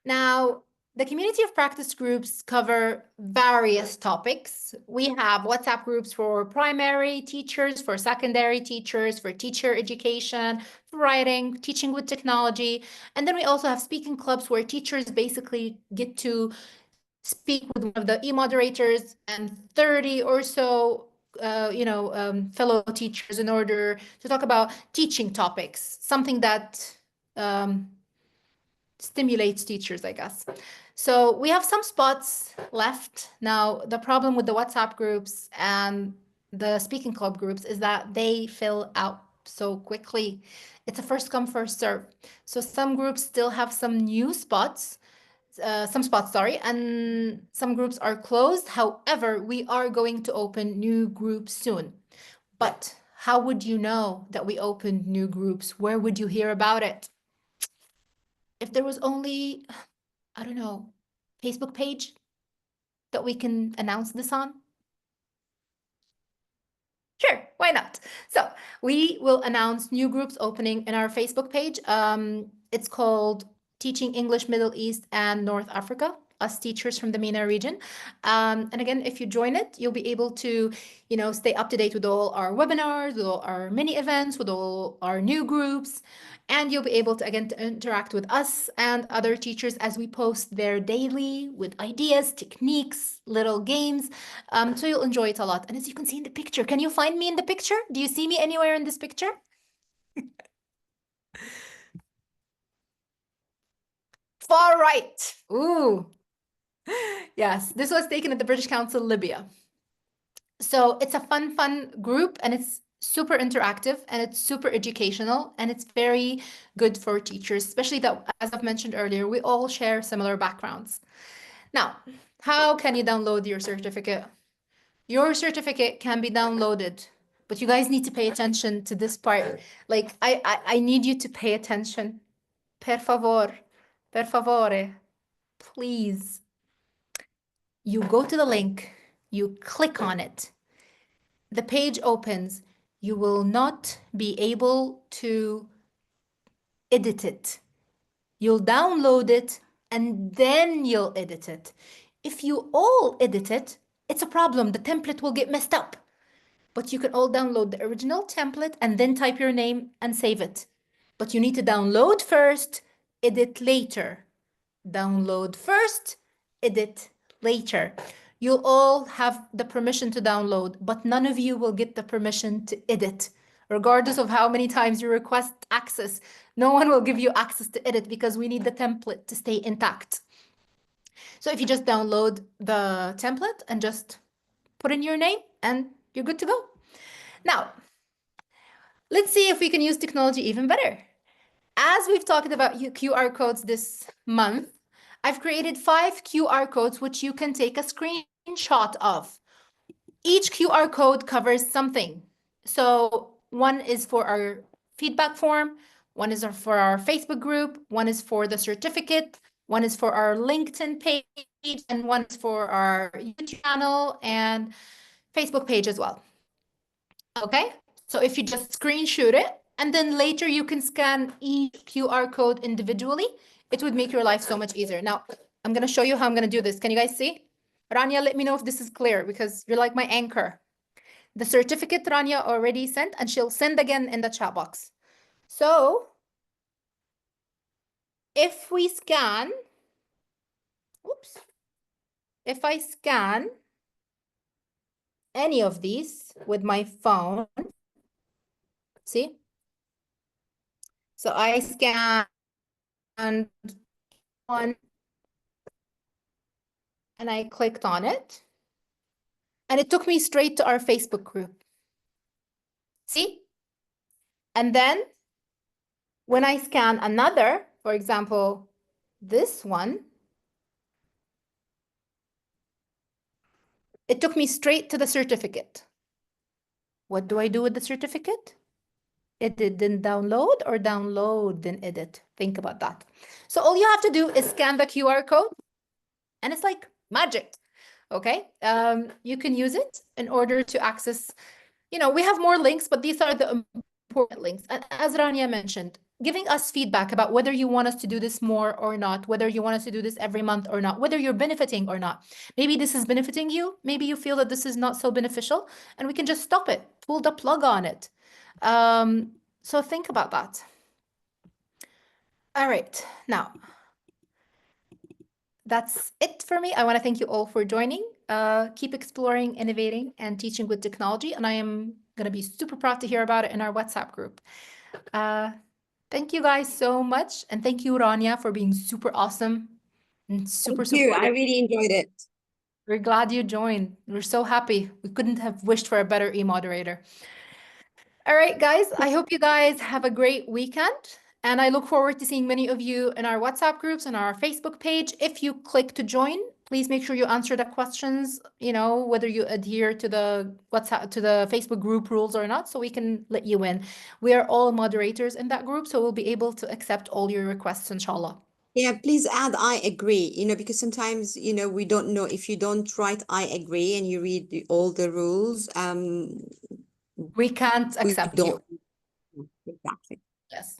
Speaker 2: Now, the community of practice groups cover various topics. We have WhatsApp groups for primary teachers, for secondary teachers, for teacher education, for writing, teaching with technology. And then we also have speaking clubs where teachers basically get to speak with one of the e-moderators and 30 or so fellow teachers in order to talk about teaching topics, something that stimulates teachers, I guess. So we have some spots left. Now, the problem with the WhatsApp groups and the speaking club groups is that they fill out so quickly. It's a first come, first serve. So some groups still have some spots, sorry, and some groups are closed. However, we are going to open new groups soon. But how would you know that we opened new groups? Where would you hear about it? If there was only, I don't know, Facebook page that we can announce this on? Why not? So we will announce new groups opening in our Facebook page. It's called Teaching English Middle East and North Africa, us teachers from the MENA region. And again, if you join it, you'll be able to, stay up to date with all our webinars, with all our mini events, with all our new groups. And you'll be able to, again, to interact with us and other teachers as we post there daily with ideas, techniques, little games. So you'll enjoy it a lot. And as you can see in the picture, can you find me in the picture? Do you see me anywhere in this picture? Far right. Ooh. Yes, this was taken at the British Council, Libya. So it's a fun group, and it's super interactive, and it's super educational, and it's very good for teachers, especially that, as I've mentioned earlier, we all share similar backgrounds. Now, how can you download your certificate? Your certificate can be downloaded, but you guys need to pay attention to this part. Like, I need you to pay attention. Per favor, per favore, please. You go to the link, you click on it. The page opens. You will not be able to edit it. You'll download it and then you'll edit it. If you all edit it, it's a problem. The template will get messed up. But you can all download the original template and then type your name and save it. But you need to download first, edit later. Download first, edit later. You'll all have the permission to download, but none of you will get the permission to edit. Regardless of how many times you request access, no one will give you access to edit because we need the template to stay intact. So if you just download the template and just put in your name and you're good to go. Now, let's see if we can use technology even better. As we've talked about QR codes this month, I've created 5 QR codes which you can take a screenshot of. Each QR code covers something. So one is for our feedback form, one is for our Facebook group, one is for the certificate, one is for our LinkedIn page, and one is for our YouTube channel and Facebook page as well. Okay, so if you just screenshot it, and then later you can scan each QR code individually, it would make your life so much easier. Now, I'm going to show you how I'm going to do this. Can you guys see? Rania, let me know if this is clear because you're like my anchor. The certificate Rania already sent, and she'll send again in the chat box. So if we scan, oops, if I scan any of these with my phone, see? So I scanned one and I clicked on it, and it took me straight to our Facebook group. See? And then when I scan another, for example, this one, it took me straight to the certificate. What do I do with the certificate? Edit then download, or download then edit? Think about that. So all you have to do is scan the QR code, and it's like magic. Okay, you can use it in order to access, we have more links, but these are the important links. And as Rania mentioned, giving us feedback about whether you want us to do this more or not, whether you want us to do this every month or not, whether you're benefiting or not. Maybe this is benefiting you. Maybe you feel that this is not so beneficial, and we can just stop it, pull the plug on it. So think about that. All right, now that's it for me. I want to thank you all for joining. Keep exploring, innovating, and teaching with technology. And I am going to be super proud to hear about it in our WhatsApp group. Thank you guys so much. And thank you, Rania, for being super awesome and super
Speaker 1: Thank you. I
Speaker 2: supportive.
Speaker 1: really enjoyed it.
Speaker 2: We're glad you joined. We're so happy. We couldn't have wished for a better e-moderator. All right, guys, I hope you guys have a great weekend. And I look forward to seeing many of you in our WhatsApp groups and our Facebook page. If you click to join, please make sure you answer the questions, whether you adhere to the Facebook group rules or not, so we can let you in. We are all moderators in that group, so we'll be able to accept all your requests, inshallah.
Speaker 1: Yeah, please add I agree, because sometimes, we don't know if you don't write I agree and you read all the rules,
Speaker 2: We can't
Speaker 1: We
Speaker 2: accept you.
Speaker 1: don't. Exactly.
Speaker 2: Yes.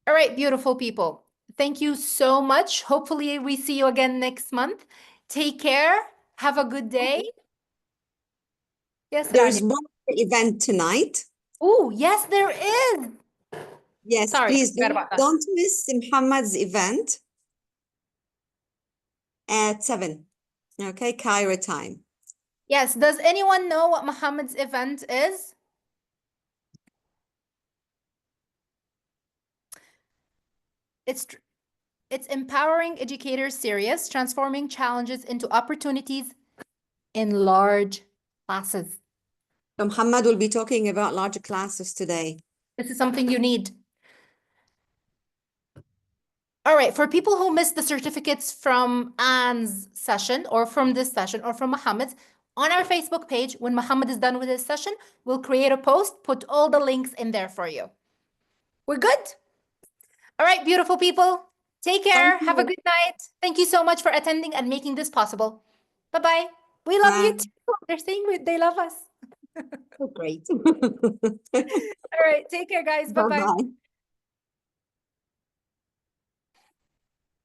Speaker 2: All right, beautiful people. Thank you so much. Hopefully, we see you again next month. Take care. Have a good day. Yes,
Speaker 1: There's
Speaker 2: Rania.
Speaker 1: one event tonight.
Speaker 2: Oh, yes, there is.
Speaker 1: Yes,
Speaker 2: Sorry, I
Speaker 1: please
Speaker 2: forgot about that.
Speaker 1: don't miss Muhammad's event at 7. Okay, Cairo time.
Speaker 2: Yes, does anyone know what Muhammad's event is? It's Empowering Educators Series, transforming challenges into opportunities in large classes.
Speaker 1: So Muhammad will be talking about larger classes today.
Speaker 2: This is something you need. All right, for people who missed the certificates from Anne's session or from this session or from Muhammad's, on our Facebook page, when Muhammad is done with his session, we'll create a post, put all the links in there for you. We're good? All right, beautiful people. Take care. Have a good night. Thank you so much for attending and making this possible. Bye-bye. We love you too. They're saying they love us.
Speaker 1: Oh, great.
Speaker 2: All right, take care, guys. Bye-bye.
Speaker 1: Bye-bye.